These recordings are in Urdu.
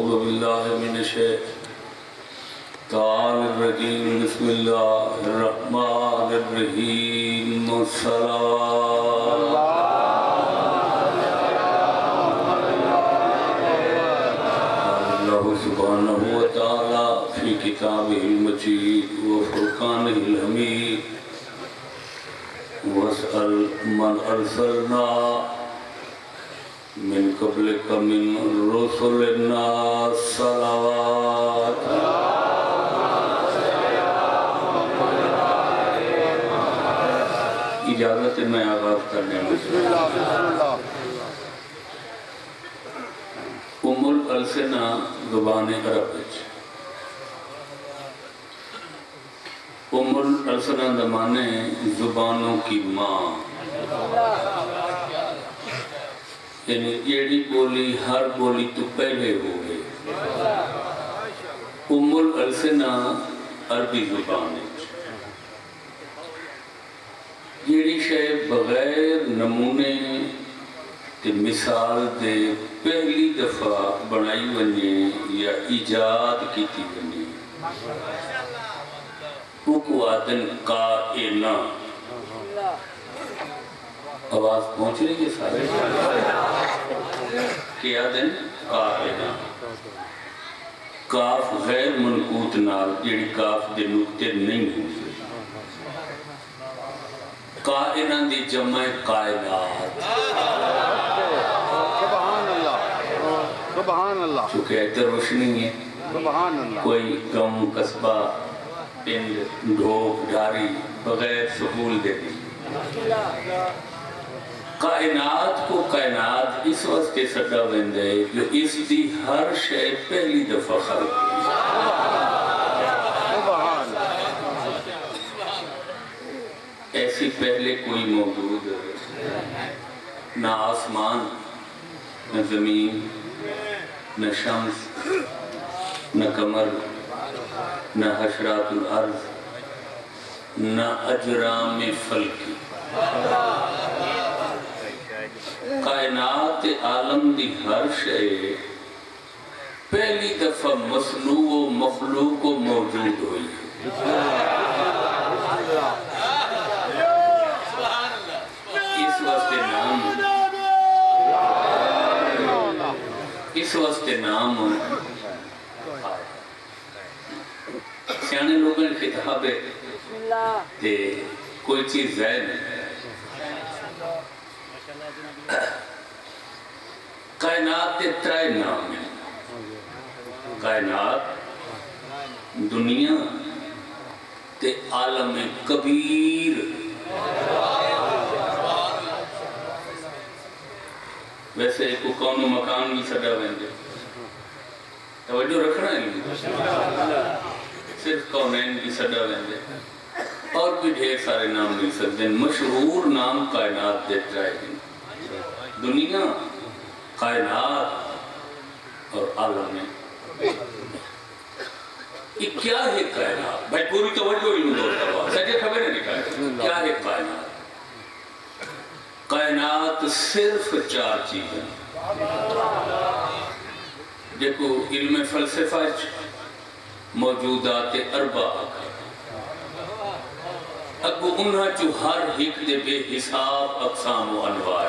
أعوذ بالله من الشيطان الرجيم بسم الله الرحمن الرحيم الصلاة الله سبحانه وتعالى في كتابه المجيد وفرقانه الحميد واسأل من أرسلنا من قبلك من رسلنا صلوات اجازت میں آغاز کرنے میں ام الالسنہ زبان عرب ام الالسنہ زمانے زبانوں کی ماں یعنی جیڑی بولی ہر بولی تو پہلے ہو گئی ام الالسنہ عربی زبان ہے جیڑی شے بغیر نمونے تے مثال دے پہلی دفعہ بنائی ونجے یا ایجاد کیتی ونجے وہ کو آدن کائنہ آواز پہنچ رہی ہے سارے کیا دن کائنہ کاف غیر منقوط نال جیڑی کاف دے نقطے نہیں ہوئی کائنہ دی جمع کائنات سبحان اللہ سبحان اللہ چونکہ ایتے روشنی ہے سبحان اللہ کوئی گم قصبہ پنڈ ڈھوک ڈھاری بغیر سہول دے دی کائنات کو کائنات اس وقت سٹا ویندے جو اس دی ہر شے پہلی دفعہ خلق ایسی پہلے کوئی موجود نہ آسمان نہ زمین نہ شمس نہ قمر نہ حشرات الارض نہ اجرام فلکی کائنات عالم دی ہر شے پہلی دفعہ مصنوع و مخلوق و موجود ہوئی اس واسطے نام سیانے لوگوں نے خطاب ہے کہ کوئی چیز ظاہر نہیں کائنات کے ترائے نام ہیں کائنات دنیا تے عالم کبیر ویسے ایک کون و مکان بھی سڈا ویندے توجہ رکھنا ہے صرف کونین بھی سڈا ویندے اور بھی ڈھیر سارے نام مل سکتے ہیں مشہور نام کائنات دیتا ہے دنیا کائنات اور عالم یہ کیا ہے کائنات بھائی پوری توجہ علم دوستا ہوا سجے خبر نہیں کیا ہے کائنات کائنات صرف چار چیزیں دیکھو علم فلسفہ موجودات اربع اگو انہا جو ہر ایک دے بے حساب اقسام و انواع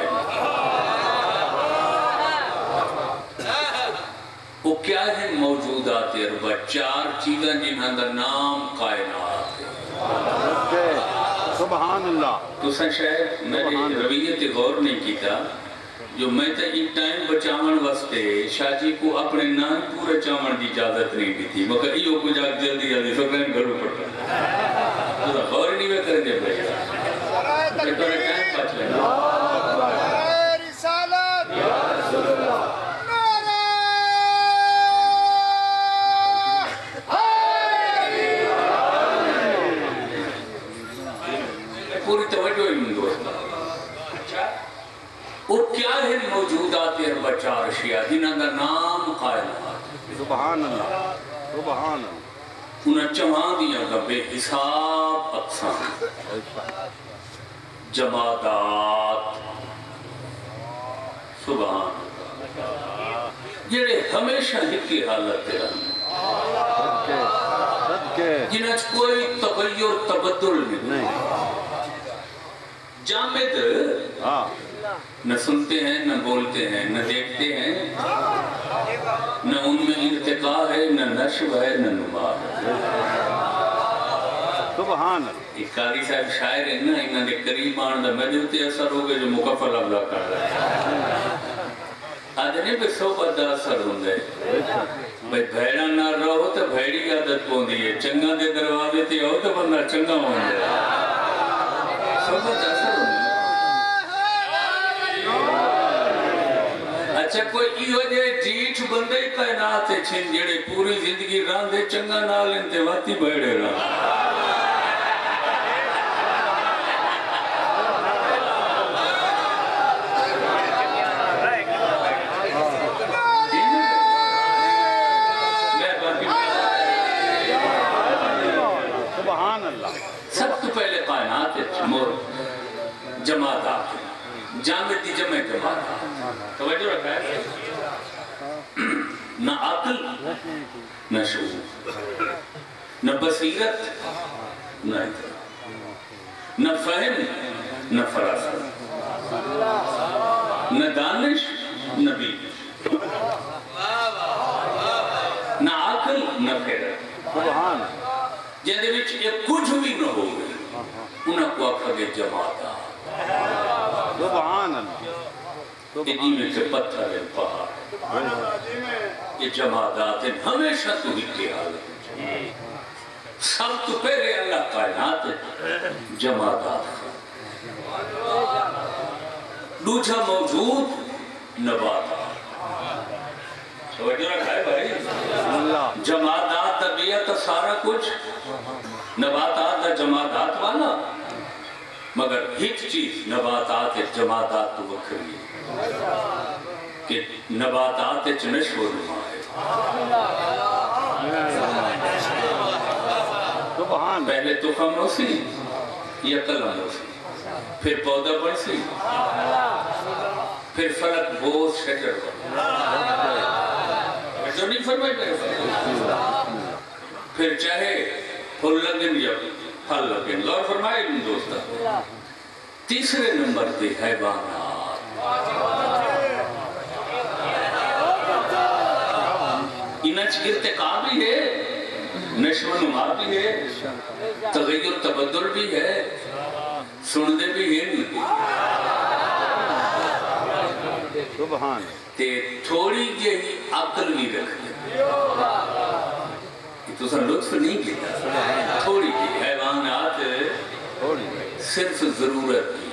وہ کیا ہے موجودات اربع چار چیزیں جنہاں دا نام کائنات ہے سبحان اللہ تو سن شاید میری رویت غور نہیں کیتا جو میں تا ایک ٹائم بچاون واسطے شاہ جی کو اپنے نام پورے چاون دی اجازت نہیں دی تھی مگر ایو کو جاگ جلدی جلدی سکرین گھروں پڑتا تو غور نہیں میں کر دے بھائی کہ تو نے ٹائم پاچ لینا رسالت یا رسول اللہ پوری توجہ علم دوستا وہ کیا ہے موجودات اربع چار اشیاء جنہاں دا نام کائنات سبحان اللہ سبحان اللہ انہاں چماں دیا گا بے حساب اقسام جمادات سبحان اللہ جڑے ہمیشہ ہکی حالت رہنے صدقے صدقے جنہیں کوئی تغیر تبدل نہیں جامد ہاں نہ سنتے ہیں نہ بولتے ہیں نہ دیکھتے ہیں نہ ان میں ارتقا ہے نہ نشو ہے نہ نما ہے سبحان اللہ ایک قاری صاحب شاعر ہیں نا انہوں نے قریب آن دا میں دیوتے اثر ہو گئے جو مکفل اللہ کر رہا ہے آج نہیں پہ صحبت دا اثر ہوں گے بھئی بھیڑا نہ رہو تو بھیڑی عادت پوندی ہے چنگا دے دروازے تے ہو تو بندہ چنگا ہوں گے صحبت دا اثر ہوں گے اچھا کوئی ای وجہ جیٹھ بندے کائنات چھن جڑے پوری زندگی راندے چنگا نال انتواتی بھیڑے رہا سب تو پہلے کائنات مور جماعت جامد دی جمع جماعت توجہ رکھا ہے نہ عقل نہ شعور نہ بصیرت نہ ادراک نہ فہم نہ فراست نہ دانش نہ بینش نہ عقل نہ خیرت سبحان جہاں وچ یہ کچھ بھی نہ ہو گئی انہاں کو آکھا گے جماعت سبحان اللہ ادھی میں سے پتھر ہے پہاڑ یہ جماعت ہیں ہمیشہ تو ہی کے حالت سب تو پہلے اللہ کائنات جماعت دوسرا موجود نباتات توجہ رکھا ہے بھائی اللہ جماعت طبیعت سارا کچھ نباتات دا جماعت والا مگر ایک چیز نباتات جماعت تو وکھری ہے کہ نباتات نشو و نما ہے سبحان پہلے تخم ہو سی یا قلم ہو سی پھر پودا بڑھ سی پھر فلک بوز شجر بڑھ جو نہیں فرمائی گئے پھر چاہے پھل لگن یا پھل لگن لور فرمائے ان دوستا تیسرے نمبر پہ حیوانات انچ ارتقا بھی ہے نشو و نما بھی ہے تغیر تبدل بھی ہے سندے بھی ہیں سبحان تے تھوڑی جہی عقل بھی رکھ لیں تو سر لطف نہیں کیا تھوڑی جہی حیوانات صرف ضرورت کی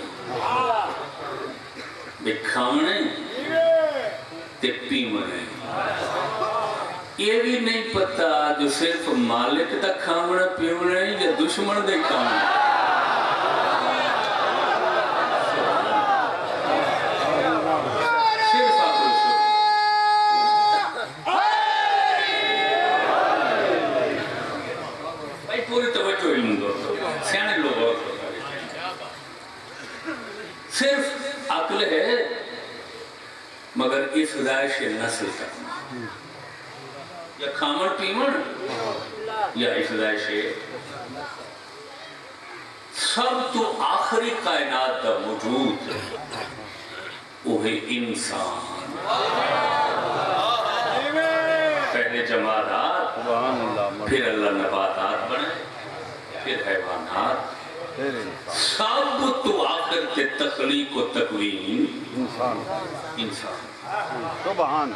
بے کھانے تے پیمنے یہ بھی نہیں پتا جو صرف مالک دا کھانا پیمنے یا دشمن دے کھانا صرف عقل ہے مگر افزائش نسل کرنا یا کھامن پیمن یا افزائش سب تو آخری کائنات دا موجود وہی انسان پہلے جماعات پھر اللہ نباتات بنے پھر حیوانات سب تو آخر کے تخلیق و تکوین انسان سبحان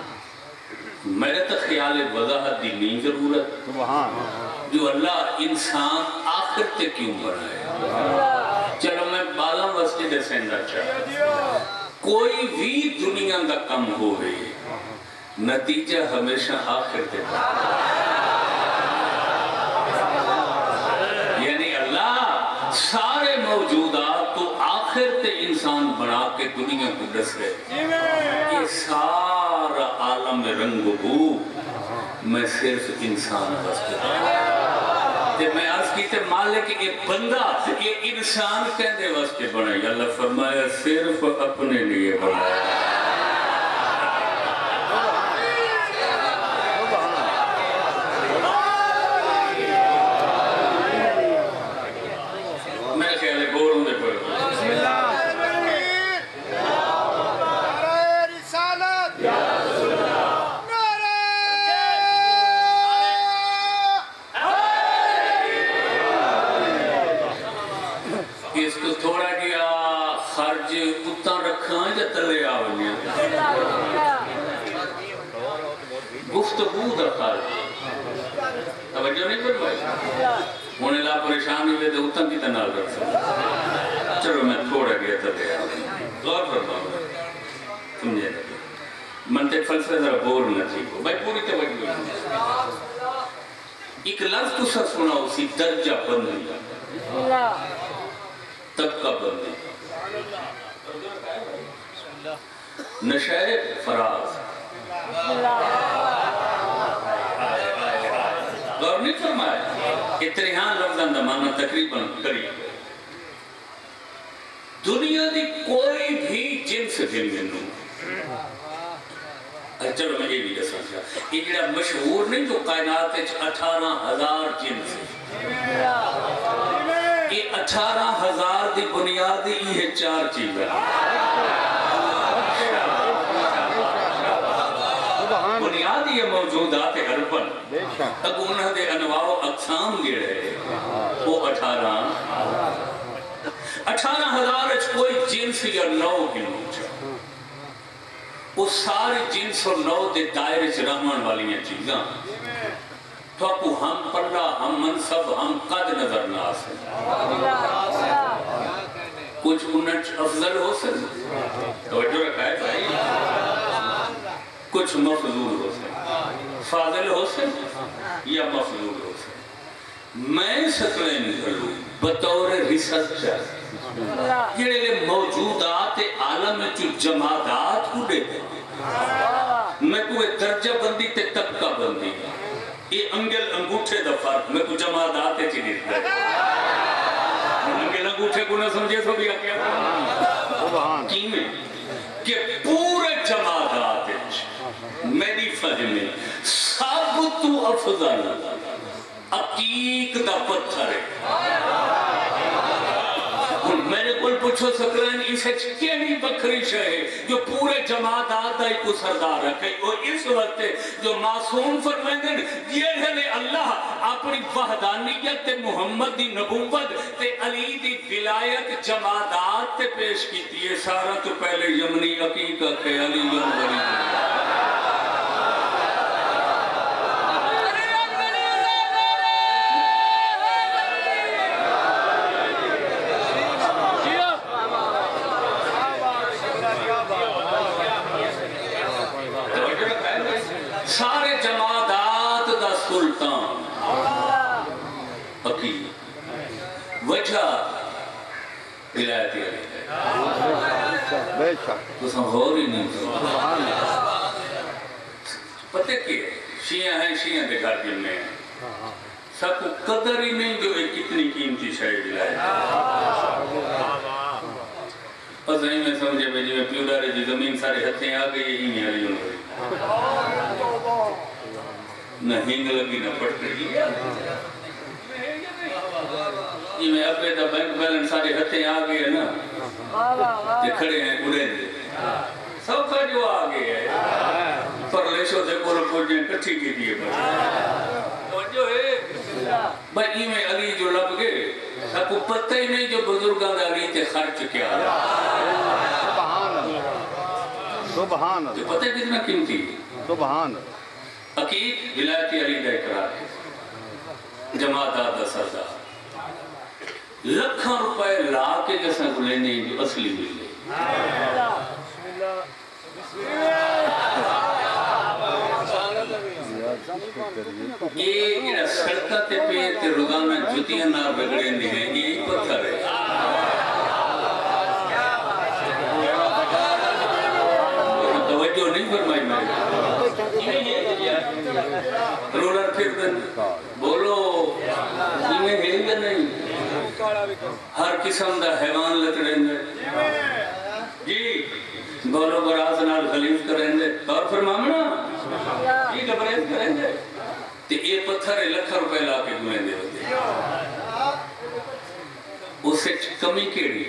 میرے تو خیال وضاحت دی نہیں ضرورت سبحان جو اللہ انسان آخر تے کیوں بنائے چلو میں بالا وسطے دے سندر چاہتا کوئی بھی دنیا کا کم ہو گئی نتیجہ ہمیشہ آخر تے یعنی اللہ سارے موجودات تو آخر تے انسان بنا کے دنیا کو دس رہے یہ سارا عالم رنگ و بو میں صرف انسان بستے جب میں عرض کی تے مالک یہ بندہ یہ انسان کہنے واسطے بنائی اللہ فرمایا صرف اپنے لیے بنایا گفتگو دا خارج توجہ نہیں فرمائی ہونے لا پریشانی ہوئے تو اتن کی تنال کر سکتا چلو میں تھوڑا گیا تھا دیا غور فرماؤں سمجھے منطق فلسفہ ذرا بور نہ تھی بھائی پوری توجہ ایک لفظ تو سر سنا اسی درجہ بندی طبقہ بندی نشہ فراز غور نہیں فرمایا اتریحان لفظاں دا معنی تقریباً قریب ہے دنیا دی کوئی بھی جنس دن منو چلو میں یہ بھی دسا چاہتا یہ جڑا مشہور نہیں جو کائنات 18,000 جنس یہ 18,000 دی بنیادی یہ 4 چیز ہے بنیادی یہ موجودات اربن تک انہوں دے انواع و اقسام گڑے وہ 18,000 کوئی جنس یا نو گنو چاہتا وہ سارے جنس اور نو دے دائرے سے رحمان والی ہیں چیزاں تو آپ ہم پلہ ہم منصب ہم قد نظر نہ آسے کچھ انچ افضل ہو سکتے توجہ رکھا ہے بھائی کچھ مفضول ہو سکتے فاضل ہو سکتے یا مفضول ہو سکتے میں سکلیں نکلوں بطور ریسرچر یہ موجودات عالم جو جماعات کو دے میں کوئی درجہ بندی تے طبقہ بندی یہ انگل انگوٹھے دا فرق میں کوئی جماعات چی دیتا ہے انگل انگوٹھے کو نہ سمجھے تو بھی آکیا کی میں کہ پورے جماعات میری فہم میں سب تو افضل عقیق دا پتھر ہے میرے کل پوچھو سکرین اسے کیڑی بکری شہے جو پورے جماعت آتا ہی کو سردار رکھے اور اس وقت جو معصوم فرمائیں یہ ہے اللہ اپنی وحدانیت تے محمد دی نبوت تے علی دی ولایت جماعت تے پیش کی تھی سارا تو پہلے یمنی حقیقت ہے علی یمنی سارے جماعات دا سلطان حقیق وجہ ولایتی علی ہے تو سن غور ہی نہیں پتہ کہ شیعہ ہیں شیعہ دے گھر جن میں سب کو قدر ہی نہیں جو ایک کتنی قیمتی شاید ولایت بس نہیں میں سمجھے بھئی میں پیودارے جی زمین سارے ہتھیں آ گئی یہی نہیں علی ہوئی نہ ہنگ لگی نہ پٹ گئی یہ میں اب بیٹا بینک بیلنس سارے ہتھیں آ گئے نا تے کھڑے ہیں اڑیں دے سب کا جو آ گئے ہے پر لیشو سے کولو پوجیں کٹھی کی دیئے پر جو ہے بھائی یہ میں علی جو لب گئے سب کو پتہ ہی نہیں جو بزرگاں دا علی تے خرچ کیا سبحان جو پتہ کتنا قیمتی سبحان عقیق ولایتی علی دا اقرار ہے جماعت دا سردار لکھاں روپے لا کے جیسا کو لینے جو اصلی ملے یہ سڑکہ تے پہ تے روزانہ جتیاں نہ بگڑے نہیں ہیں یہ پتھر ہے توجہ نہیں فرمائی میں رولر پھر دن بولو یہ میں ہے گا نہیں ہر قسم دا حیوان لگ رہے ہیں جی بولو براز نال خلیف کریں دے اور فرمامنا یہ گبریز کریں دے تو یہ پتھر لکھا روپے لا کے گلیں دے ہوتے اسے کمی کیڑی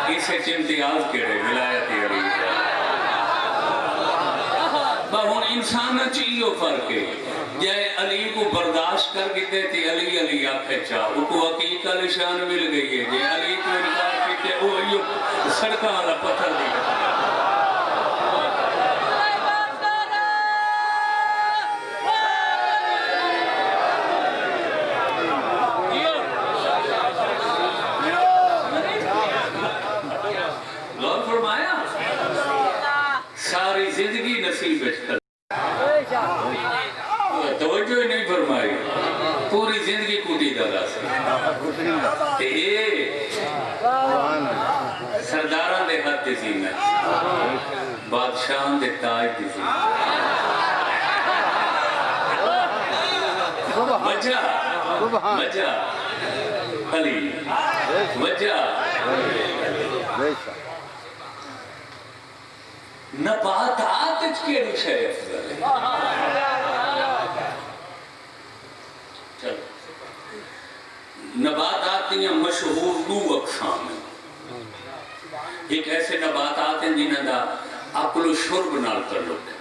اسے امتیاز کیڑے ولایتی علی بہن انسان چیئیو فرق ہے جائے علی کو برداشت کر کے دیتی علی علی آکھے چاہ وہ کو حقیق علی شان مل گئی ہے جائے علی کو انکار کیتے وہ ایو سڑکہ والا پتھر دیا ساری زندگی نصیب کر توجہ ہی نہیں فرمائی پوری زندگی کوٹی دادا سے تے سرداراں دے ہاتھ دی زینت بادشاہاں دے تاج دی زینت وجہ وجہ علی وجہ نباتات کیڑی شے افضل ہے چلو نباتات دیا مشہور دو اقسام ہیں ایک ایسے نباتات ہیں جنہاں دا عقل و شرب نال تعلق ہے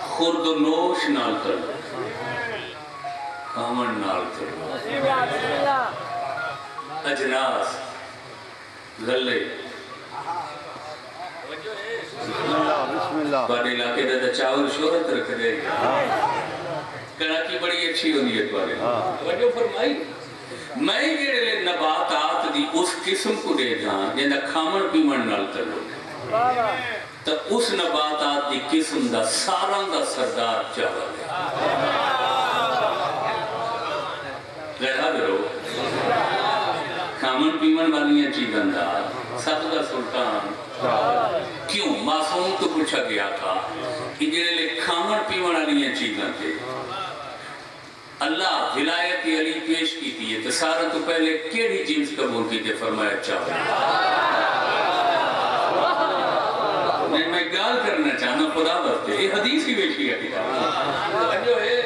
خورد و نوش نال تعلق ہے کامن نال تعلق اجناس غلے بسم اللہ بڑے علاقے دا چاول شہرت رکھ دے کڑاکی بڑی اچھی ہوئی ہے بارے توجہ فرمائی میں جڑے لے نباتات دی اس قسم کو دے جہاں جہاں کھامن پیمن نال تعلق ہے تو اس نباتات دی قسم دا ساراں دا سردار چاول ہے لڑا درو کھامن پیمن والیاں چیزاں دا سب دا سلطان کیوں معصوم تو پوچھا گیا تھا کہ جنہیں لے کھامن پیمن والیاں چیزاں تھے اللہ ولایت علی پیش کی تھی تو سارا تو پہلے کیڑی جنس قبول کی تھے فرمایا چاہو میں گال کرنا چاہنا خدا بستے یہ حدیث ہی بیشی ہے کتاب جو ہے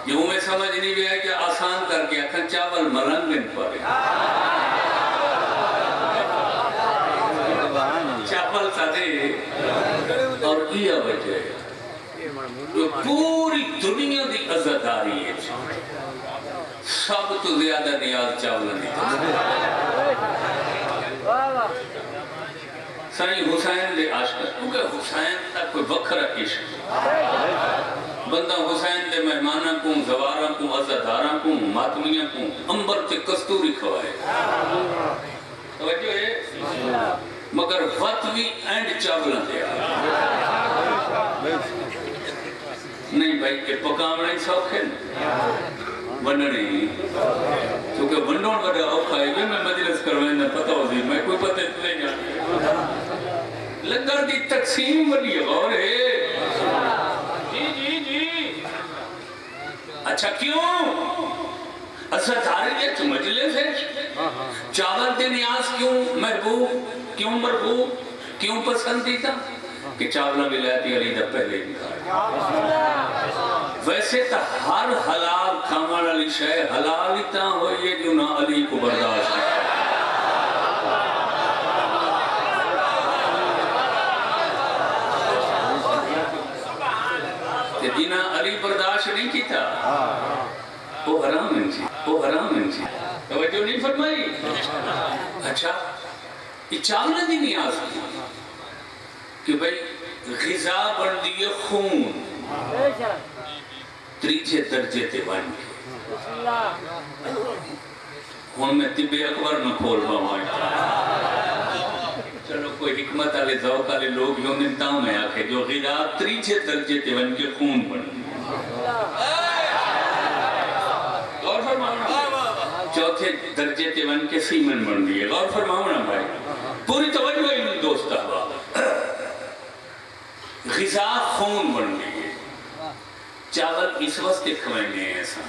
یہ میں سمجھ نہیں بھی ہے کہ آسان کر کے اکھن چاول ملنگن پڑے چاول سادے اور یہ وجہ ہے جو پوری دنیا دی عزتداری ہے سب تو زیادہ نیاز چاول نہیں تھا سائیں حسین دے عاشق کیونکہ حسین تک کوئی وکھرا عشق بندہ حسین دے مہمانہ کو زوارہ کو عزتدارہ کو ماتمیہ کو امبر تے کستوری کھوائے توجہ ہے مگر وطوی اینڈ چاولاں دے نہیں بھائی کہ پکامنے سوکھے ونڈنے کیونکہ ونڈون بڑا اوکھا ہے میں مجلس کروائیں نہ پتہ ہو دی میں کوئی پتہ نہیں جانے لنگر دی تقسیم بڑی غور ہے جی اچھا کیوں اصلا تاریخ تو مجلس ہے چاول دے نیاز کیوں محبوب کیوں مرغوب کیوں پسندیدہ کہ چاولہ ولایتی علی دا پہلے ویسے تا ہر حلال کھامان علی شے حلال اتنا ہوئی ہے جو نہ علی کو برداشت ہے کہ جنہ علی برداشت نہیں کی تھا وہ حرام انچی توجہ نہیں فرمائی اچھا یہ چاولہ دی نیاز کی کہ بھئی غذا بن دیئے خون تریچے درجے تے بن کے ہون میں طب اکبر نہ کھول باؤں چلو کوئی حکمت آلے ذوق آلے لوگ یوں ننتاؤں میں آکھے جو غذا تریچے درجے تے بن کے خون بن غور فرماؤں چوتھے درجے تے بن کے سیمن بن دیئے غور فرماؤں نا بھائی پوری توجہ ہی دوست احباب غذا خون بن گئی ہے چاول اس وقت کھوائنے ہیں ایسا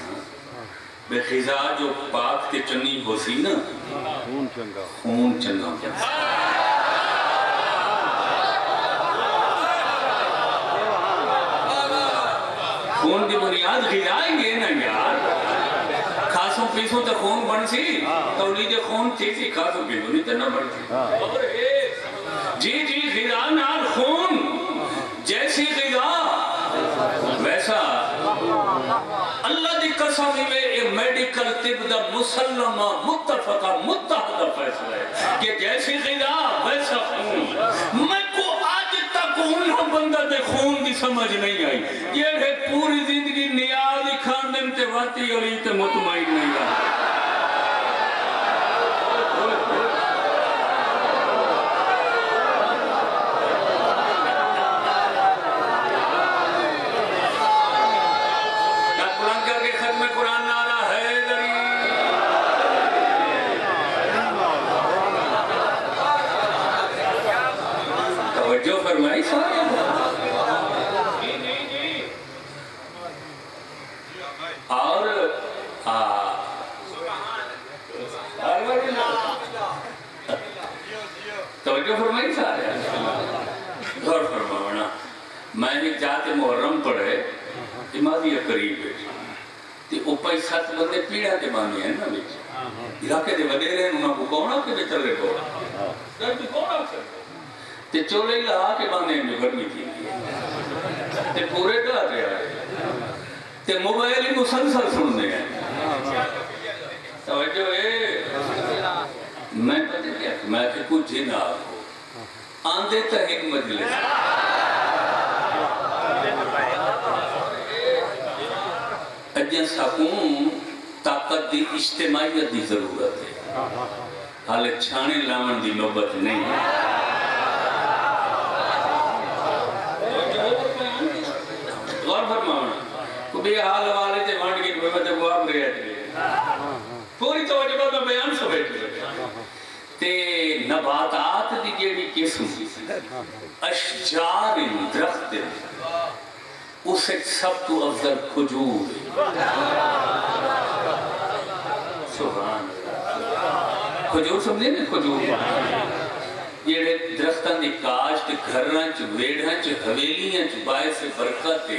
بے غذا جو پاک تے چنگی ہو سی نا خون چنگا خون دی بنیاد غذا ہی ہے نا یار خاصوں پیسوں تے خون بن سی تولید خون تھی سی خاصوں پیسوں نہیں تے نہ بن سی جی غذا نال خون جیسی غذا ویسا اللہ دی قسم میں یہ میڈیکل طب دا مسلمہ متفقہ متحدہ فیصلہ ہے کہ جیسی غذا ویسا خون میں کو آج تک انہوں بندہ دے خون دی سمجھ نہیں آئی یہ ہے پوری زندگی نیازی خاندن تے واتی علی تے مطمئن نہیں آئی توجہ فرمائی سارے اور توجہ فرمائی سارے غور فرماونا میں نے جاتے محرم پڑھے امادی قریب ہے تے اوپر سات بندے پیڑا کے باندھے ہیں نا بیچ علاقے دے وڈے رہے انہوں کو کونا کے بچل رہے کونا در بھی کونا تے چولے لہا کے باندھے ہیں جو گرمی تھی تے پورے دا رہے آئے تے موبائل ہی مسلسل سننے ہیں توجہ ہے میں پتہ کیا میں کہ کچھ جن آپ کو آندے تحق مجلس اجن سکون طاقت دی اجتماعیت دی ضرورت ہے حال چھانے لامن دی نوبت نہیں غور فرماؤنا کو بھی حال والے تے وانڈ کے نوبت کو آپ رہے تھے پوری توجہ میں بیان سمجھ تے نباتات دی جیڑی قسم اشجار درخت اسے سب تو افضل کھجور سبحان کھجور سمجھے نا کھجور یہ درختان دی کاشت گھران چ ویڑھان چ حویلیاں چ باعث برکت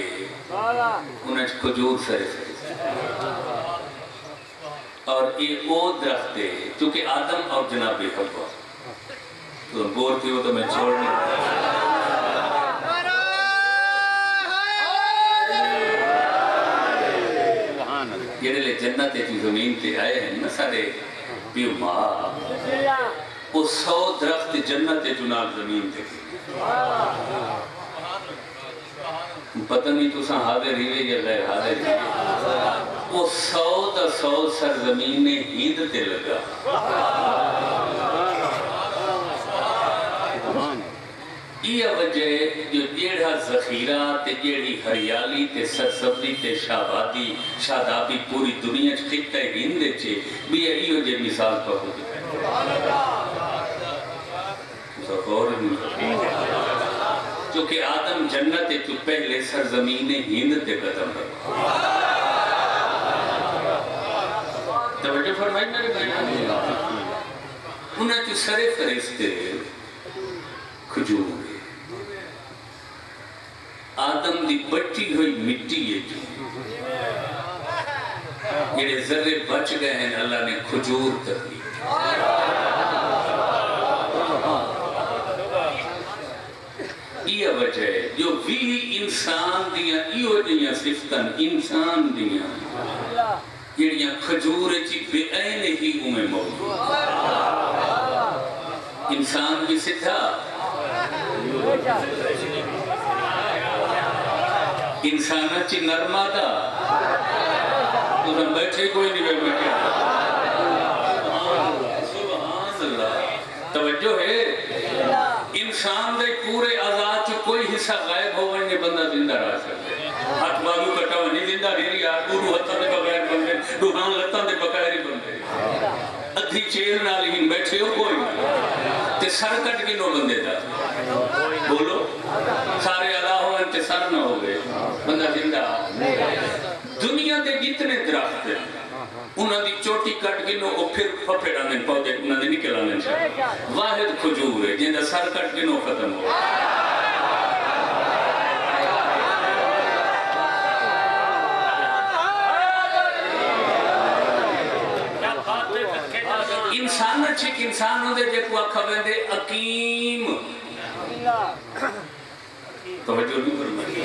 انہیں کھجور سرے اور یہ وہ درخت ہے چونکہ آدم اور جناب حوا تو بور تھی وہ تو میں چھوڑنے یہ لے جنت کی زمین تے آئے ہیں نا سارے پیو ماں وہ 100 درخت جنت جناب زمین تے پتہ نہیں تو ساں حاضر ہی یا غیر حاضر ہی وہ 100 دا 100 سرزمین ہند تے لگا یہ وجہ جو جیڑا ذخیرہ تے جیڑی ہریالی تے سرسبزی تے شادابی پوری دنیا خطہ ہند چھے بھی یہ جو مثال پر ہو چونکہ آدم جنت تو پہلے سرزمین ہند تے قدم رکھا توجہ فرمائی میرے بھائی انہیں تو سرے فرشتے کھجور آدم دی بٹی ہوئی مٹی ہے جو یہ ذرے بچ گئے ہیں اللہ نے کھجور تکلیف یہ وجہ ہے جو بھی انسان دیاں ایو دیاں صفتاں انسان دیاں جڑیاں کھجور چی بے عین ہی میں موجود انسان بھی سدھا انسانہ چی نرمہ دا تو ہم بیٹھے کوئی نہیں بیٹھے سبحان اللہ توجہ ہے انسان دے پورے اعضاء چ کوئی حصہ غائب ہو ونجے بندہ زندہ رہ سکتے ہاتھ بازو کٹا ونجے زندہ نہیں یار دو ہتھاں دے بغیر بندے دو ہاں لتاں دے بغیر ہی بندے ادھی چیر نال ہی بیٹھے ہو کوئی تے سر کٹ کے نو بندے دا بولو سارے اعضاء ہو تے سر نہ ہو گئے بندہ زندہ دنیا دے جتنے درخت ہیں انہاں دی چوٹی کٹ کے نو پھر پھپھڑا میں پودے انہاں دے نکل آنے چاہیے واحد کھجور ہے جن دا سر کٹ کے نو ختم ہو انسان اچھے کہ انسانوں دے جے کو آکھا بندے عقیم توجہ نہیں فرمائی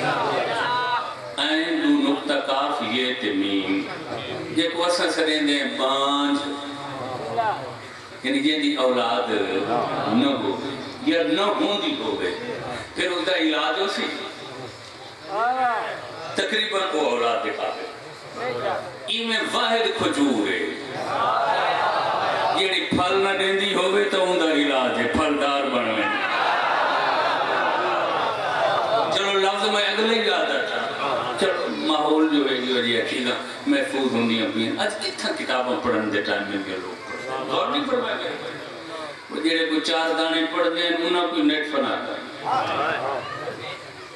این دو نقطہ کاف یہ تمیم یہ کو اسا سرین دے بانج یعنی یہ دی اولاد نہ ہو یا نہ ہوں دی ہو گئے پھر اس دا علاج ہو سی تقریباً وہ اولاد دکھا گئے یہ میں واحد کھجور ہے یہ پھل نہ دیندی ہوئے تو ان دا علاج ہے پھلدار بنوے چلو لفظ میں اگلے ہی یاد آتا چلو ماحول جو ہے یہ چیزاں محفوظ ہوں دی اپنی آج کتنا کتابیں پڑھن دے ٹائم میں کے لوگ پڑھتے غور نہیں فرمائے گئے وہ جیڑے کوئی 4 دانے پڑھ دیں انہاں کوئی نیٹ فنا ہے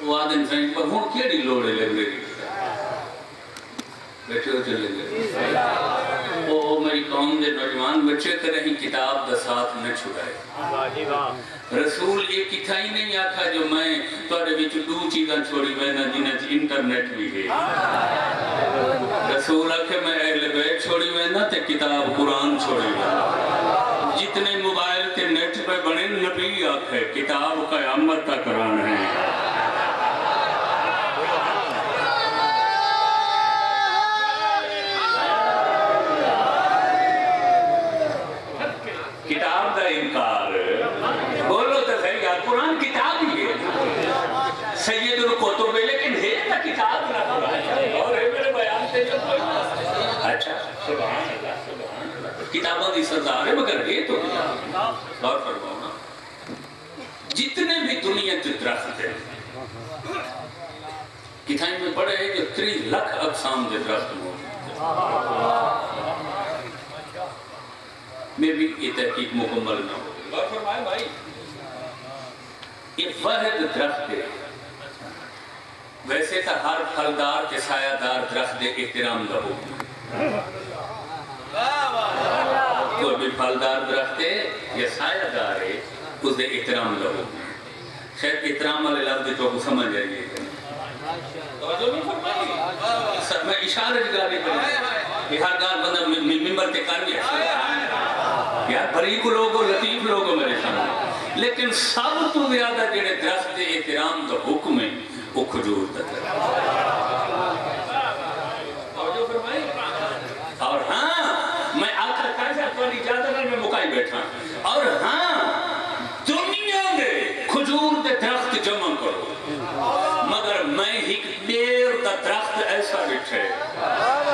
وہ آدم سائیں پر ہوں کیڑی لوڑے لائبریری بیٹھے ہو چلے گئے وہ میری قوم دے نوجوان بچے کریں ہی کتاب دا ساتھ نہ چھڑائے رسول ایک کتھائی نہیں آکھا جو میں توڑے بچ دو چیزاں چھوڑی وینا جنہیں انٹرنیٹ بھی ہے رسول آکھے میں اہل بیت چھوڑی وینا تے کتاب قرآن چھوڑی وینا جتنے موبائل تے نیٹ پہ بنے نبی آکھے کتاب قیامت تک قرآن ہے کتاب دا انکار بولو تو صحیح یار قرآن کتاب ہی ہے سید القطب لیکن ہے نا کتاب نہ قرآن اور ہے میرے بیان سے جو اچھا سبحان اللہ کتابوں کی سردار ہے مگر ہے تو کتاب غور فرماؤ نا جتنے بھی دنیا کے درخت ہیں کتابیں میں پڑھے ہیں کہ 30 لاکھ اقسام کے درخت موجود میں بھی یہ تحقیق مکمل نہ ہو غور فرمائے بھائی یہ واحد درخت ہے ویسے تو ہر پھلدار کے سایہ دار درخت دے احترام دا ہو کوئی بھی پھلدار درخت ہے یا سایہ دار ہے اس دے احترام دا ہو شاید احترام والے لفظ تو کو سمجھ جائیے توجہ نہیں فرمائی سب میں اشارہ جگہ نہیں کریں یہ ہر گار بندہ ممبر تے کر گیا یار بریک لوگوں لطیف لوگوں میرے سامنے لیکن سب تو زیادہ جڑے درخت احترام دا حکم ہے وہ کھجور دا اور ہاں میں آخر کیسا تھوڑی اجازت میں مکائی بیٹھا اور ہاں دنیا میں کھجور دے درخت جمع کرو مگر میں ایک دیر دا درخت ایسا بٹھے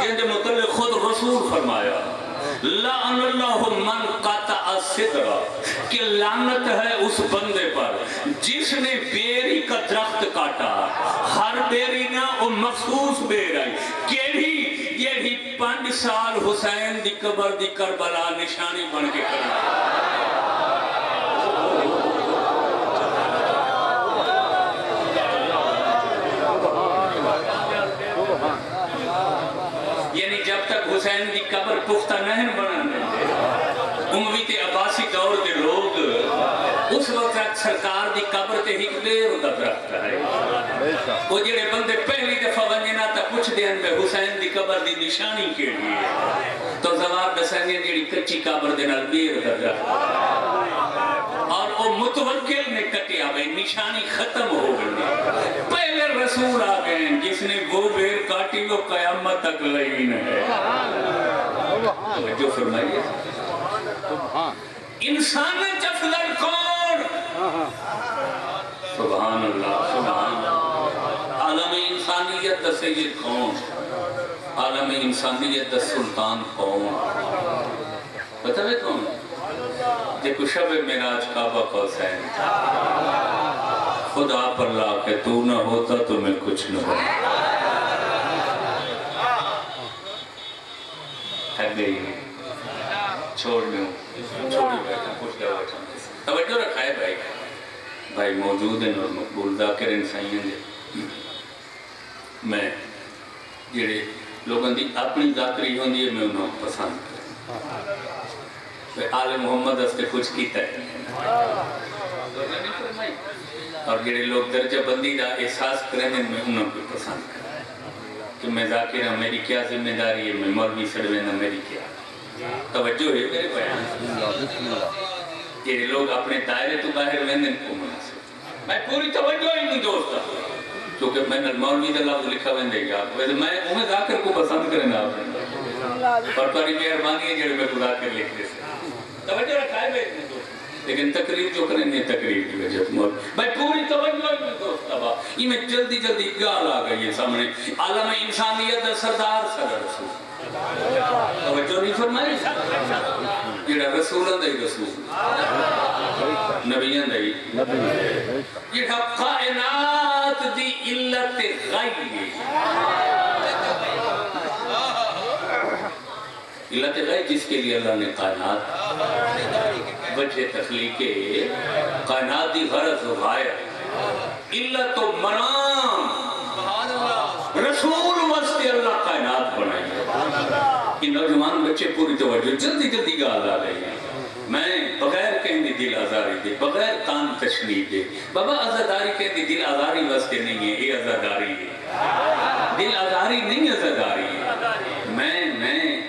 جن دے متعلق خود رسول فرمایا لعن اللہ من قطع صدرہ کہ لعنت ہے اس بندے پر جس نے بیری کا درخت کاٹا ہر بیری نہ وہ مخصوص بیر ہے کیڑی یہ 5 سال حسین دی قبر دی کربلا نشانی بن کے کرنا یعنی جب تک حسین دی قبر پختہ نہیں بنانے اموی تے عباسی دور کے لوگ اس وقت سرکار دی قبر تے ہی دیر دا درخت ہے وہ جڑے بندے پہلی دفعہ ونجنا تا پوچھ دین بے حسین دی قبر دی نشانی کے لیے تو زواب دسنگے جڑی کچی قبر دے نال دیر دا درخت اور وہ متوکل نے کٹیا بھئی نشانی ختم ہو گئی پہلے رسول آ گئے جس نے وہ بیر کاٹی وہ قیامت تک لئین ہے جو فرمائیے انسان جفلر کون سبحان اللہ سبحان اللہ عالم انسانیت دا سید کون عالم انسانیت دا سلطان کون پتہ ہے کون دیکھو شب معراج کعبہ کا حسین خدا پر لا کے تو نہ ہوتا تو میں کچھ نہ ہوتا تھک گئی چھوڑ لوں چھوڑی بیٹھا کچھ دے بیٹھا توجہ رکھا ہے بھائی بھائی موجود ہیں اور مقبول ذاکر انسائیں دے میں جڑے لوگوں دی اپنی ذاکری ہوندی ہے میں انہوں پسند کریں آل محمد اس کے کچھ کیتا ہے اور جڑے لوگ درجہ بندی دا احساس کریں میں انہوں کو پسند کریں کہ میں ذاکر ہوں میری کیا ذمہ داری ہے میں مولوی سڑوینا میری کیا توجہ ہے میرے بیان یہ لوگ اپنے دائرے تو باہر ویندن کو مناسب میں پوری توجہ ہی نہیں دوستا کیونکہ میں نے مولوی دا لفظ لکھا ویندے گا ویسے میں انہیں ذاکر کو پسند کرنا اور پاری مہربانی ہے جڑے میں کو ذاکر لکھ دے سے توجہ رکھا ہے اتنے دوست لیکن تقریب جو کریں نہیں تقریب کی وجہ میں پوری توجہ ہی نہیں دوستا با یہ میں جلدی جلدی گال آ گئی ہے سامنے عالم انسانیت سردار صدر رسول توجہ نہیں فرمائی جڑا رسولان دائی رسول نبیان دائی جڑا کائنات دی علت غیب علت غیب جس کے لیے اللہ نے کائنات وجہ تخلیق کائنات دی غرض و غایت اللہ تو مرام رسول واسطے اللہ کائنات بنائی ہے. یہ نوجوان بچے پوری توجہ جلدی جلدی گال آ رہے ہیں. میں بغیر کہیں دل آزاری دے بغیر کان تشنیف دے بابا عزاداری کہیں دل آزاری واسطے نہیں ہے یہ عزاداری ہے دل آزاری نہیں عزاداری ہے. میں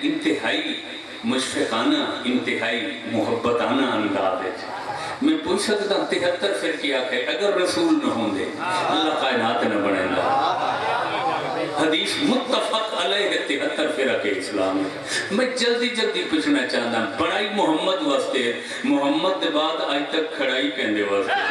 انتہائی مشفقانہ انتہائی محبتانہ انداز ہے میں پوچھ سکتا 73 فرقے آکے اگر رسول نہ ہوں دے اللہ کائنات نہ بنے گا. حدیث متفق علیہ 73 فرقے اسلام ہے. میں جلدی جلدی پوچھنا چاہتا ہوں بڑائی محمد واسطے محمد دے بعد آج تک کھڑائی کہندے واسطے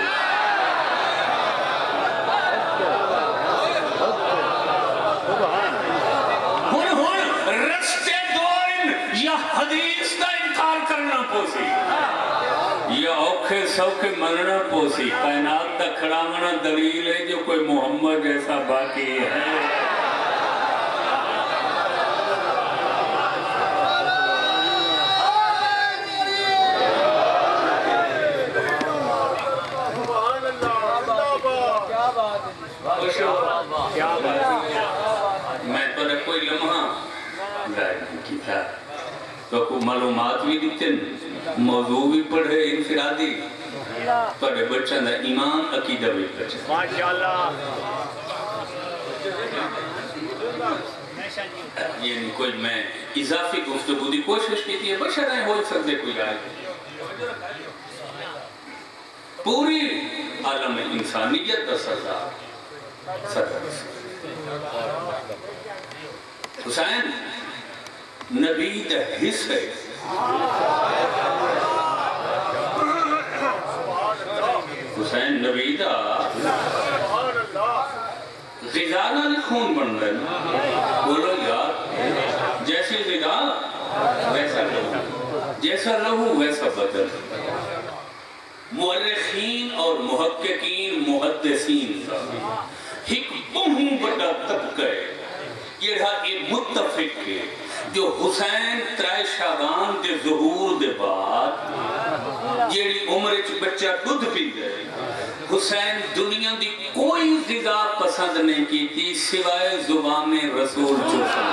رستے دوئن یا حدیث دا انکار کرنا پوسی یا اوکھے سوکھے مننا پوسی کائنات دا کھڑامنا دلیل ہے جو کوئی محمد جیسا باقی ہے. میں تو کوئی لمحہ ظاہر نہیں کی تھا تو کوئی معلومات بھی دیتے موضوع بھی پڑھے انفرادی پڑھے بچہ دا ایمان عقیدہ بھی بچہ ماشاءاللہ. یعنی کوئی میں اضافی گفتگو دی کوشش کی تھی بچہ رہے ہو سکتے کوئی آئے پوری عالم انسانیت دا صدر حسین نبی دا حص ہے. حسین نبی دا غذا نہ خون بن رہے نا بولو یار جیسی غذا ویسا لہو جیسا لہو ویسا بدل. مورخین اور محققین محدثین ایک بہت بڑا طبقہ ہے یہ متفق ہے جو حسین ترائے شعبان دے ظہور دے بعد جیڑی عمر چ بچہ دودھ پی گئے حسین دنیا دی کوئی غذا پسند نہیں کی تھی سوائے زبان رسول چوسا.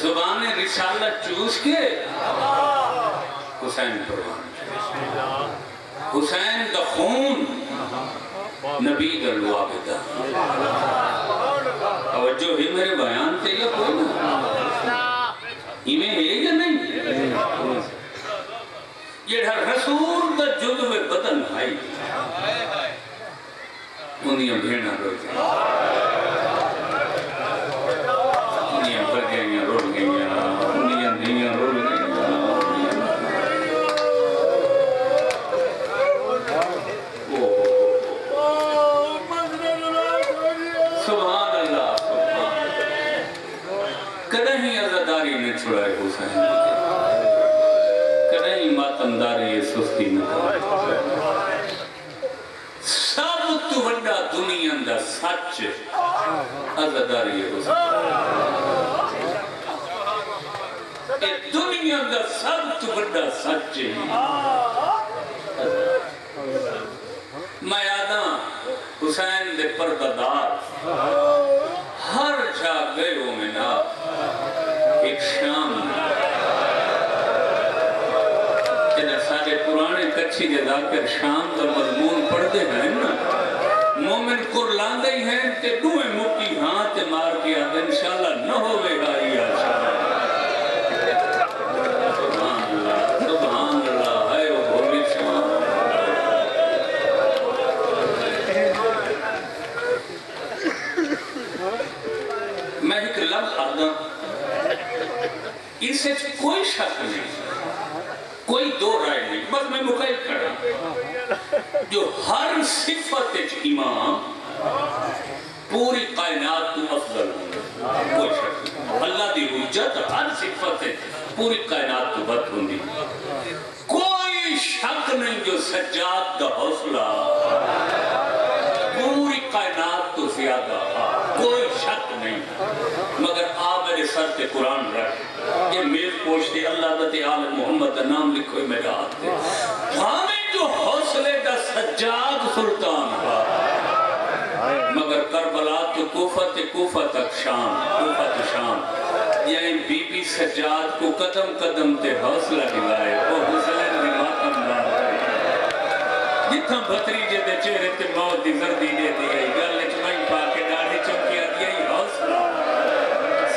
زبان رسالت چوس کے حسین قربان حسین دا خون نبی دا لعابدہ. توجہ ہی میرے بیان تے یا کوئی نا ہمیں ہے یا نہیں یہ رسول دا جدو بدن بھائی انہیں بھیڑا روتے چھڑائے حسین کہیں ماتمداری سستی نہ سب تو بڑا دنیا دا سچ عزاداری حسین دنیا دا سب تو بڑا سچ میں یاداں حسین دے پردادار ہر جا گئے ہو میں نا ایک شام جنہا سارے پرانے کچھی جدا کر شام دا مضمون پڑھ دے ہیں نا مومن قرلان دے ہیں تے دوئے مکی ہاں تے مار کیا دے انشاءاللہ نہ ہوئے گا ہی آشا. سبحان اللہ ہے وہ بھولی شام. میں ایک لفظ آدھا اس سے کوئی شک نہیں کوئی دو رائے نہیں بس میں مقید کرا جو ہر صفت امام پوری کائنات تو افضل ہوں کوئی شک نہیں. پوری کائنات تو بد ہوندی کوئی شک نہیں جو سجاد دا حوصلہ پوری کائنات تو زیادہ کوئی شک نہیں مگر آپ میرے سر تے قرآن رکھ یہ میز پوچھتے اللہ دتے آل محمد دا نام لکھو میرے ہاتھ تے ہمیں جو حوصلے دا سجاد سلطان با مگر کربلا تو کوفہ تک شام کوفہ تو شام یعنی بی بی سجاد کو قدم قدم تے حوصلہ دلائے وہ حسین دی ماتم لائے جتنا بھتریجے دے چہرے تے موت دی زردی دے دی گئی گلے چمائی پا کے ڈاڑھی چمکیا دیا ہی حوصلہ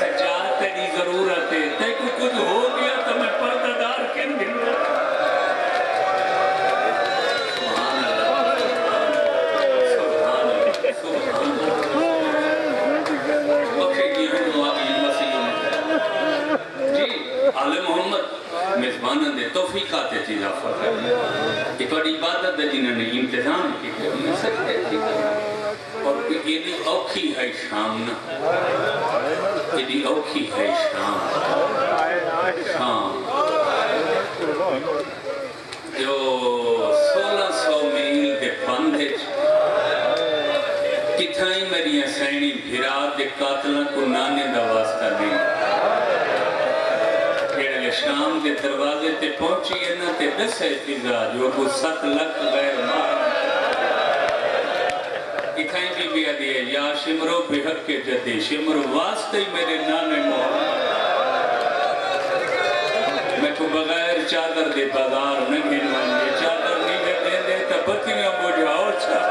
سجاد تیری ضرورت ہے تے کو کچھ ہو گیا تو میں پردہ دار کے دل آل محمد میزبانہ دے توفیقات چیز آفر ہے کہ توڑی عبادت دے جنہوں نے انتظام کی ہے انہیں سجدے کی ہے اور یہ دی اوکھی ہے شام نا یہ دی اوکھی ہے شام جو 1600 میل دے پندھے کتھائی میری سینی بھرا دے قاتلہ کو نانے دا واسطہ نہیں شام کے دروازے تے پہنچی ہے نا تے 10 فضا جو کو 7 لکھ غیر مار اکھائیں بھی بیا دیئے یا شمرو بحق کے جدی شمرو واسطے ہی میرے نانے محمد میں کو بغیر چادر دے بازار نہ گھنوان دے چادر نہیں میں دے دے تا بتیاں بجھاؤ چاہ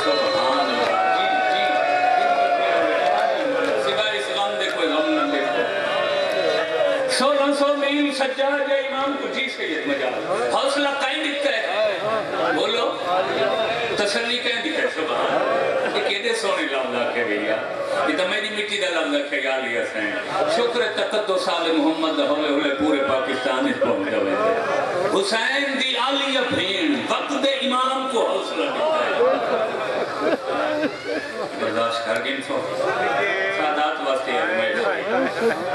سبحان اللہ جی سوائے اس غم دے کوئی غم نہ دے 1600 میل سجاد یا امام کو جی سید مجال حوصلہ کہیں دکھتا ہے بولو تسلی کہیں دکھتا ہے سبحان یہ کہتے سونے لفظہ کے بھیا یہ تو میری مٹی دا لفظہ خیال ہی اسیں شکر تقدس آل محمد ہوئے ہوئے پورے پاکستان اس پہنچ گئے حسین دی عالیہ بھین وقت دے امام کو حوصلہ دکھتا ہے برداشت کر گئے سو سادات واسطے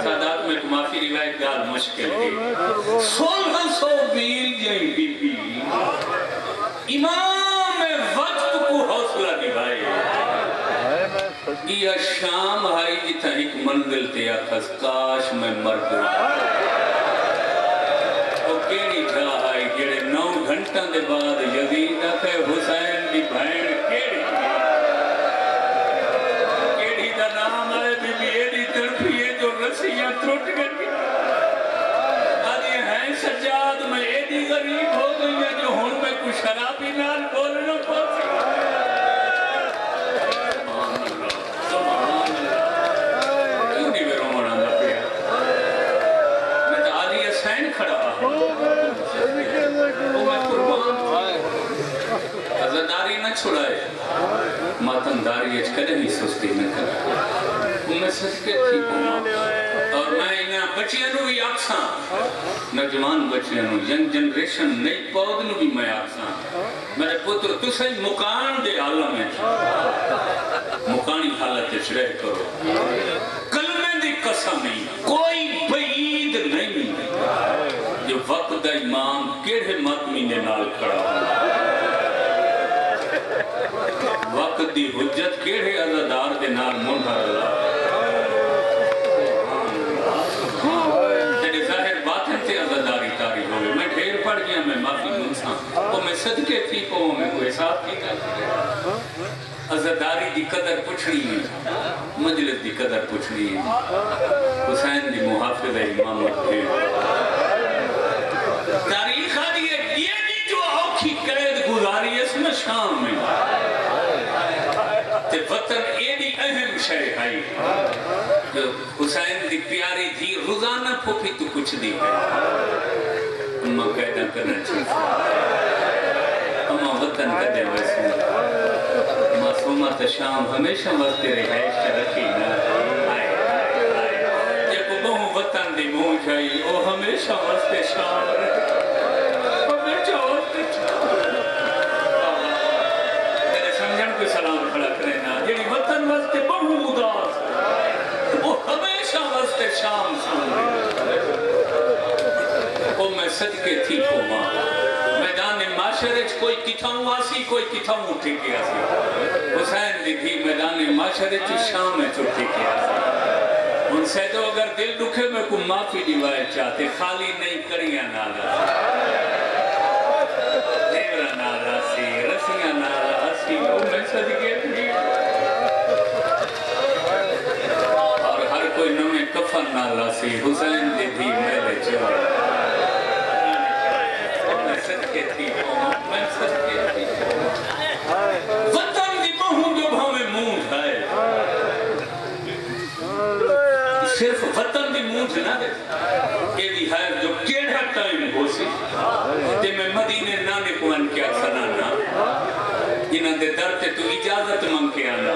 سادات میں معافی روایت گال مشکل ہے 1600 میل یہی بی بی امام وقت کو حوصلہ نبھائے یہ شام ہائی جتا ایک منزل تے آکھس کاش میں مر گیا وہ کیڑی جا آئی جڑے 9 گھنٹہ دے بعد یزید آکھے حسین دی بہن کیڑی دا نام آئے بی بی ایڈی طرفیے جو رسیاں ٹوٹ گئی آدھی ہیں سجاد میں ایڈی غریب ہو گئی ہے جو ہون میں کچھ شرابی نال بولنا پاس سبحان اللہ سبحان اللہ کیوں نہیں بیروں مرانا پیا میں تو آدھی حسین کھڑا وہ میں قربان عزداری نہ چھڑائے ماتنداری اچھ کرے نہیں سستی نہ کرے میں سسکے ٹھیک ہوں اور میں انہاں بچیانوں بھی آکساں نوجوان بچیانوں ینگ جنریشن نئی پودنوں بھی میں آکساں میرے پتر تو صحیح مکان دے عالم ہے مکانی حالت رہ کرو کلمے دی قسم نہیں کوئی بعید نہیں جو وقت دا امام کیڑے ماتمینے نال کھڑا ہوں وقت دی حجت کیڑے عزدار دے نال منحر اللہ تیرے ظاہر باطن تے عزداری تاری ہوئے میں ڈھیر پڑ گیا میں معافی منساں وہ میں صدقے تھی کو میں کوئی حساب کی کرتا عزداری دی قدر پچھڑی ہے مجلس دی قدر پچھڑی ہے حسین دی محافظ امامت ہے تاریخ آدھی ہے یہ بھی جو اوکھی قید گزاری اس میں شام میں تے وطن ایڈی اہم شے ہے جو حسین دی پیاری تھی روزانہ پھوپی تو کچھ دی ہے اما قیدہ کرنا چاہیے اما وطن کا دے ویسے معصومات شام ہمیشہ وقت رہائش رکھی نا یہ کو بہو وطن دی موج ہے وہ ہمیشہ وقت شام رکھی ہمیشہ وقت شام تیرے سمجھن کو سلام کھڑا کرنا یعنی وطن وقت بہو مداس وہ ہمیشہ وقت صدقے تھی کو ماں میدان معاشرے کوئی کتھاؤں آسی کوئی کتھاؤں اٹھے کے آسی حسین دی تھی میدان معاشرے شام میں چھٹے کے آسی ان سے تو اگر دل دکھے میں کو معافی دیوائے چاہتے خالی نہیں کریاں نالا دیورہ نالا سی رسیاں نالا سی او میں صدقے تھی اور ہر کوئی نمیں کفن نالا سی حسین دی تھی میرے چوڑ میں صدقے تھی میں صدقے تھی وطن دی بہوں جو بھاویں مونج ہے صرف وطن دی مونج نہ دے کہ دی ہے جو کیڑا ٹائم ہو سی تے میں مدینے نانے کو ان کیا سنانا جنہاں دے در تے تو اجازت منگ کے آنا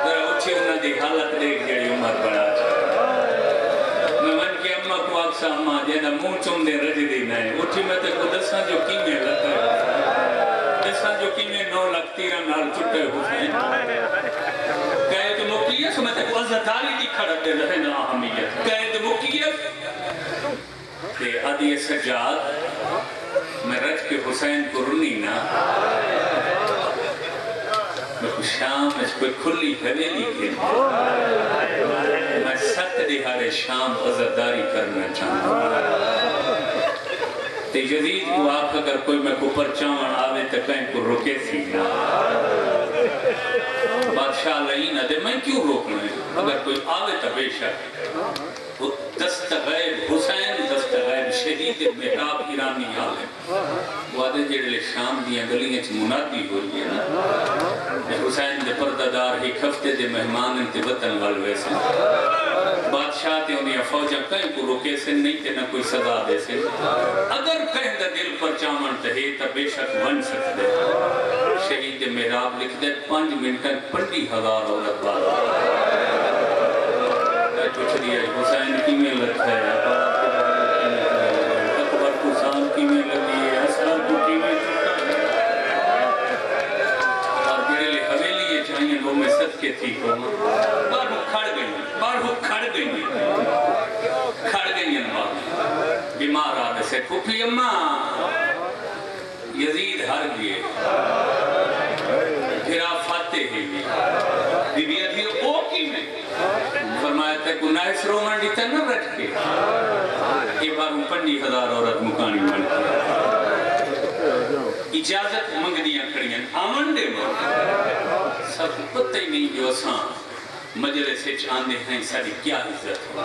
ذرا اچھے انہاں دی حالت دیکھ جڑی عمر بڑا میں من کے اممہ کو آکسا اممہ جینا مون چم دے رجی دی نائے اٹھی میں تے کو دساں جو کیمیں لگتا ہے دساں جو کیمیں نو لگتیرہ نال چھٹے حسین قید مقیت میں تے کو عزتاری دی کھڑا دے رہے نا اہمیت قید مقیت تے عدی سجاد میں رج کے حسین کو رنی نا میں کو شام اس کوئی کھلی حویلی کے میں ست دہارے شام عزتداری کرنا چاہتا تے یزید کو آپ اگر کوئی میں کو پرچاون آوے تے کہیں کو رکے سی نا بادشاہ لئینا دے میں کیوں روکنا ہے اگر کوئی آوے تا بے شک دست غیب حسین دست غیب شہید محراب ایرانی آلے وعدے جڑے شام دیاں گلیاں چھ منادی ہوئی ہے نا حسین دے پردادار ہی کھفتے دے مہمان انتے وطن والوے سے بادشاہ تے انہیں فوجہ کہیں کو روکے سے نہیں تے نہ کوئی سزا دے سے اگر کہیں دا دل پر چامن تہے تا بے شک بن سکتے شہید محراب لکھ دے 5 منٹن 50,000 عورت بات کچھ دیا حسین کی میں لگتا ہے اکبر حسین کی میں لگی ہے اسلام کو کی میں چکتا ہے اور جڑے لے حویلی یہ چاہیے وہ میں صدقے تھی کو بارہو کھڑ گئی بیمار آدھے سے پھوپی اممہ یزید ہر گئے پھر آپ فاتح ہی بی بی ادھیر او کی میں فرمایا تھا کہ نائس رومن دیتا نہ رج کے یہ بار 50,000 عورت مکانی بن کے اجازت منگ دیا کڑیاں آمن دے ماں سب پتہ ہی نہیں جو اساں مجلے سے چاندے ہیں ساری کیا عزت ہو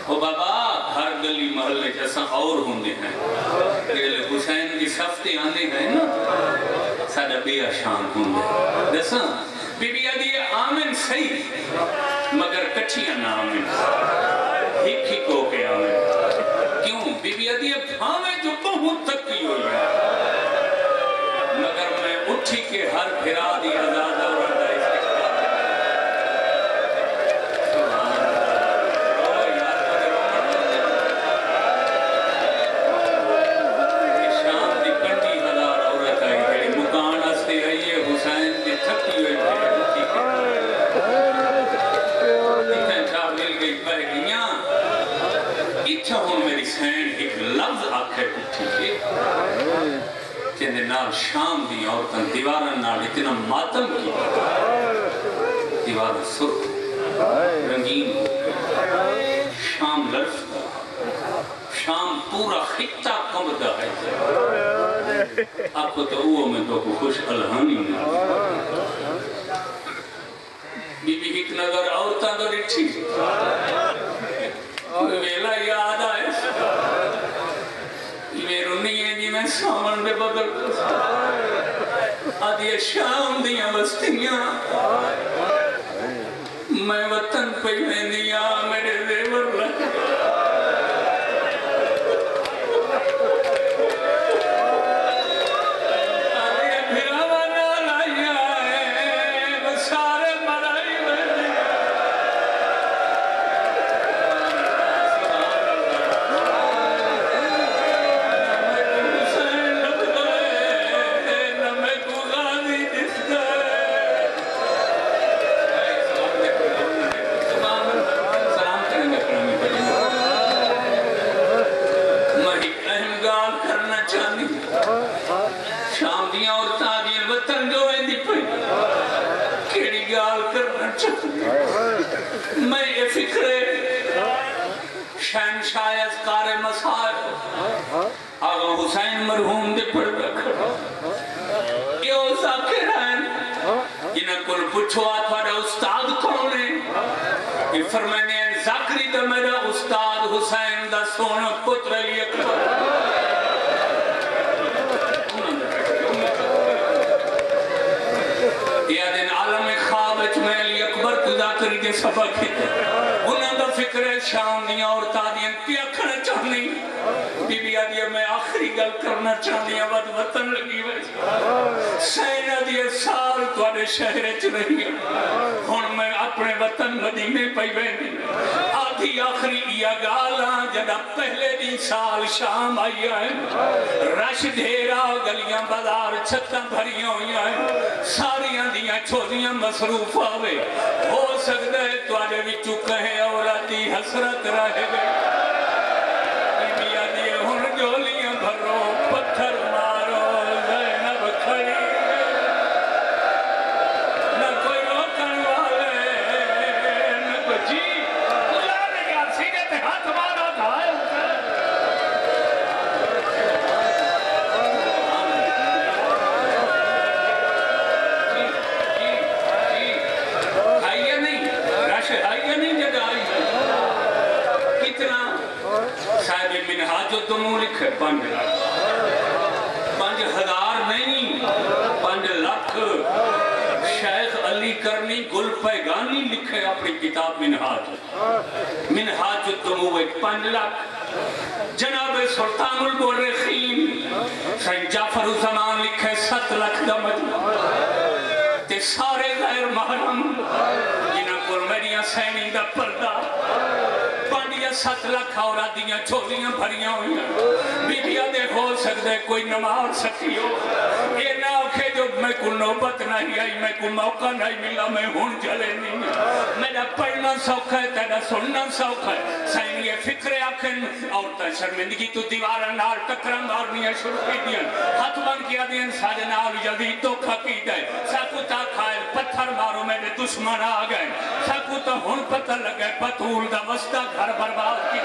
وہ بابا ہر گلی محلے جیسا اور ہوندے ہیں حسین کی صفتے آندے ہیں نا سارا بے اشان ہوندے جیسا بی بی آدھی آمن صحیح مگر کچھیاں نہ آمن ہی کو کے آمن کیوں بی بی آدھی بھاویں جو بہت تک کی ہوئی ہے مگر میں اٹھی کے ہر پھرا دی آزاد اور شام دی عورتاں دیوارن نال اتنا ماتم کی دیوار سرخ رنگین شام لرزتا شام پورا خطہ کمبتا ہے آپ کو تو وہ میں تو خوش الہانی نہیں بی بی ایک نظر عورتاں تو ڈٹھی ویلا یاد آئے میرے نہیں ہے جی میں سامن دے بدل آدھی شام دیاں بستیاں میں وطن پہ میں دیا میرے زیور لگ گال کرنا چاہتا میں یہ فکر شہنشاہ اذکار مسائل آغا حسین مرحوم دے پڑھ رکھا یہ او ذاکر ہیں جنہاں کل پچھو آتھوڑا استاد کون ہے یہ فرمانے ہیں ذاکری دا میرا استاد حسین دا سونا پتر علی اکبر یا دن عالم خواب میں علی اکبر تو ذاکری کے سبق ہے انہاں دا فکر ہے شام دیا اور تادیاں کیا کھنا چاہنی بی بی آدیا میں آخری گل کرنا چاہنی ود وطن لگی ویسے سین آدیا سال توڑے شہر چ رہی ہے ہون میں اپنے وطن مدینے پہ بیٹھی آدھی آخری یا گالا جدا پہلے دن سال شام آئی ہے رش دھیرا گلیاں بازار چھتاں بھریاں ہوئی ہیں ساریاں دیاں چھوڑیاں مصروف آوے ہو سکتا ہے توڑے بھی چکے ہیں اور آتی حسرت رہ گئے بیا دیے ہن جولیاں بھرو پتھر مارو زینب کھڑی نہ کوئی روکن والے نہ کوئی جی اللہ نے کہا سینے تے ہاتھ مارا دھائے منہاج الدموع لکھے 5 لاکھ 5,000 نہیں 5 لاکھ شیخ علی کرنی گل پیگانی لکھے اپنی کتاب منہاج الدموع 5 لاکھ جناب سلطان المورخین سید جعفر الزمان لکھے 7 لاکھ دا مجموعہ تے سارے غیر محرم جنہاں کو میریاں سینی دا پردہ 7 لاکھ اور آدیاں چھوڑیاں بھریاں ہوئی ہیں بی بی آدھے ہو سکتے کوئی نماز سکی ہو یہ نہ آکھے جو میں کو نوبت نہیں آئی میں کو موقع نہیں ملا میں ہون جلے نہیں میرا پڑھنا سوکھا ہے تیرا سننا سوکھا ہے سائن یہ فکر آکھن اور تا شرمندگی تو دیوارا نال ٹکرا مارنیاں شروع کی دیا ہاتھ بن کیا دیا سارے نال یزید تو کھکی دائے ساکو تا کھائے پتھر مارو میرے دشمن آ گئے ساکو تا ہون پتہ لگے پتھول دا وسطہ گھر برباد کی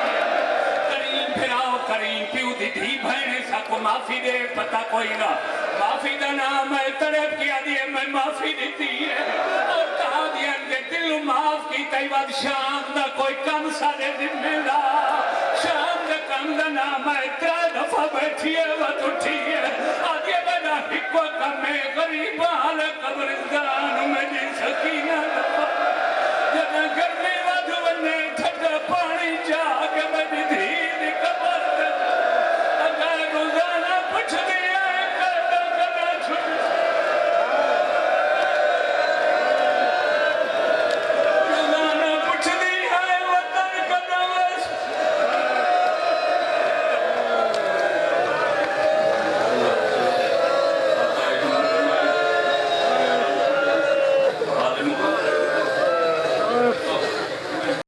کریم پھراؤ کریم پیو دی دھی بھائنے سا کو معافی دے پتہ کوئی نہ معافی دا نام ہے تڑپ کیا دیئے میں معافی دیتی ہے اور کہا دیا کہ دل معاف کی تیواد شام دا کوئی کم سارے ذمہ دا شام دا کم دا نام ہے 3 دفعہ بیٹھی ہے وقت اٹھی ہے آدھے بنا ہکو کم ہے غریب حال قبرستان میں جی سکین